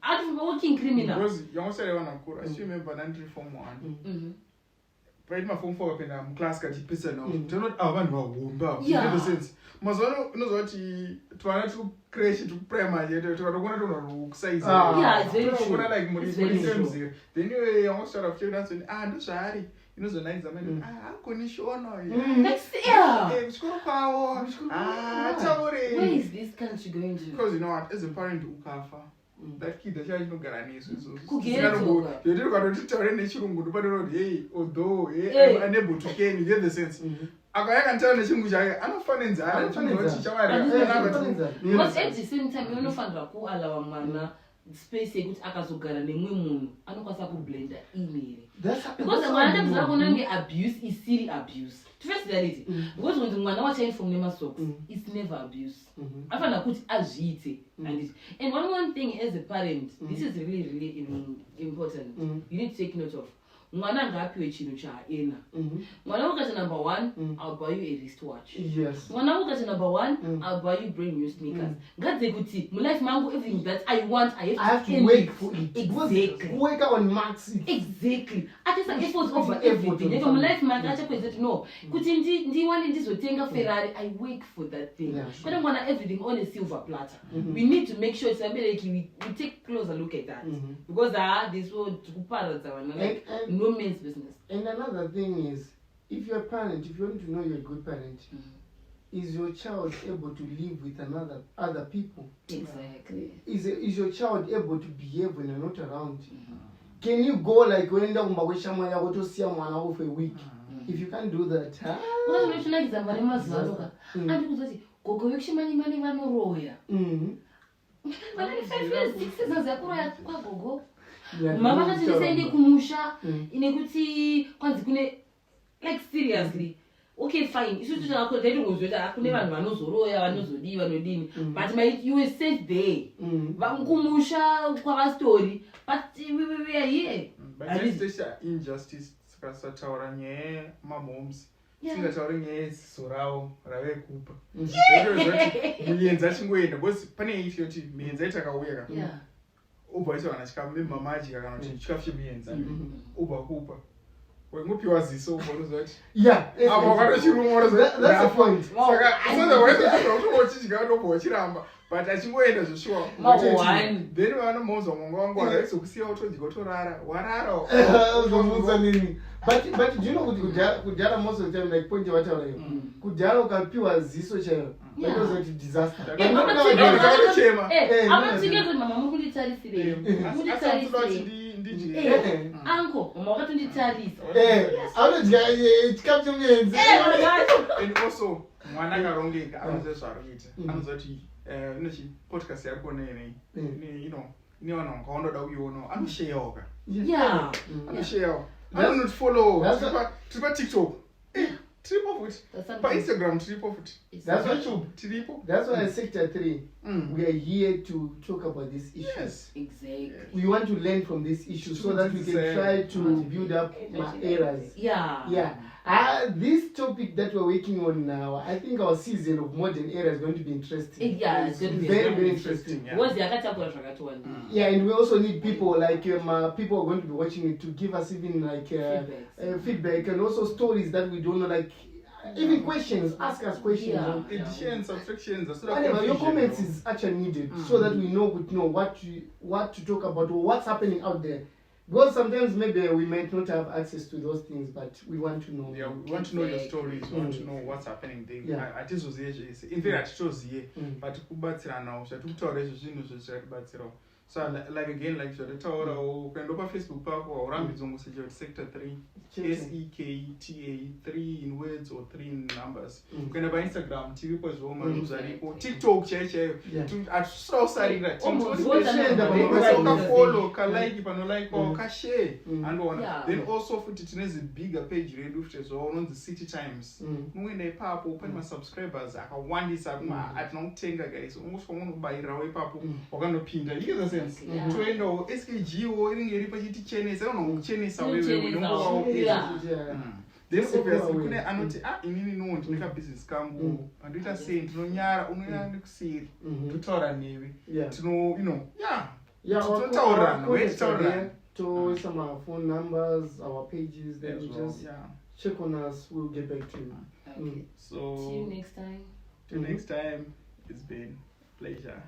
atova working criminal because yongosere vana kura I still remember nandiri form 1 paiti maform 4 kapenda muclass kachipisa nawo tinoti ava vanhu vahomba in sense mazuvano unozva kuti twana tucreche tukuprimary yedu tikatokona tonhu kusaiza like muri semzire then yongosara kuchena ndozvaari inozonaidza mani akonishona kuchikoro kwavo taure where is this country going to? Because you know what, as a parent ukafa that kid achinogara nesu Kugeretsoka. ukanoti taure nechirungu ndopatinoti hey although I'm unable to care, you get the sense. Akaya kantaura nechirungu chake anofane nzara chinoti Because at the same time unofanira kuallowa mwana space yekuti akazogara nemwe munhu anokwanisa kublenda email. Because mwana ndabvira kuona kunge abuse is still abuse. To face reality. Because when mwana wachainform nemasocks, it's never abuse. Afanira kuti azviite. And one thing as a parent, this is really important. You need to take note of. Mwana ngaapiwe chinhu chaaena. Mwana ukati number 1, I'll buy you a wristwatch. Yes. Mwana ukati number 1, I'll buy you brand new sneakers. Ngadze kuti mu life mangu everything that I want, I have to wait for it. Exactly. Wake up on max it. Exactly. Atisa effort over everything. Yeko mu life mangu achakweza to know. Kuti ndiwane ndizotenga Ferrari, I work for that thing. Kwena mwana everything on a silver platter. We need to make sure we take a closer look at that. Because this world kuparadza wana like no man's business. And another thing is, if you're a parent, if you want to know you're a good parent, is your child able to live with other people? Exactly. Is your child able to behave when you're not around? Can you go like when you go to see someone for a week? If you can't do that, mama katisaende kumusha inekuti kwanzi kune like seriously okay fine isu tutaka ndaitongozveta kune vanhu vanozoroya vanozodiwa vanodini but you were sent there kumusha kwavastori but we are here but this injustice sikasataura nyaya mamoms singatauri nyaya yeziso ravo ravekupa muenzi achingoenda because pane ichi yoti mienzi aitakauya ubva waita kana chikamu mama adya kana kuti chikafu chemuenza ubva kupa wengopiwa ziso ubva unoziva kuti apo wakato chirumwa saka unozowaitautochidya ndobva wachiramba but achingoenda zveshuwa then vanomauza mwangu wangu araizokusiya utodya utorara warara uzomudza nini but do you know kuti kudhara most of the time like point wataura iyo kudhara ukapiwa ziso chaiyo that was a disaster. And also mwana akarongeka anoziva zvaarikuita anoziva kuti podcast yari kuona inei nevanhu vakaondoda kuiona anosheyawo anosheyawo anonotfollow tiri patiktok triple foot. Instagram triple foot. That's YouTube triple. That's why Sekta 3 we are here to talk about this issue. Yes, exactly. We want to learn from this issue so that we can try to build up my errors. This topic that we're working on now, I think our season of modern era is going to be interesting. It's going to be very interesting. And we also need people like people are going to be watching it to give us even like feedback and also stories that we don't know, like even questions. Ask us questions. Additions, subtractions. Your comments is actually needed so that we know what to talk about or what's happening out there. Because sometimes maybe we might not have access to those things, but we want to know. Yeah, we want to know your stories. We want to know what's happening there. In fact, but kubatsirana zvatikutaura izvo zvinhu zvatibatsirawo. So like again, like zvataura ukaenda paFacebook pako aurambidzwa kungosearcha kuti Sekta 3 SEKTA 3 in words or 3 in numbers. Ukaenda paInstagram tiripo zvo manews aripo. TikTok chaiyo hatusira usarira. Ukafollow kalike panolike ukashare andoona. Then also futi tinezi bigger page redu futi zvo unonzi City Times. Unoenda ipapo pane masubscribers akawandisa atina kutenga guys. Ungosvika unokubayirawo ipapo wakandopinda. Toendawo SKGwo inenge iri pachitichenesa anokuchenesa wewe unongowawo then obviously kune anoti inini no ndineka business kangu andoita sei ndinonyara unonyara nekuseri totaura newe tinotaurana to some of our phone numbers, our pages, then you just check on us, we'll get back to you. Okay. So see you next time. Till next time, it's been a pleasure.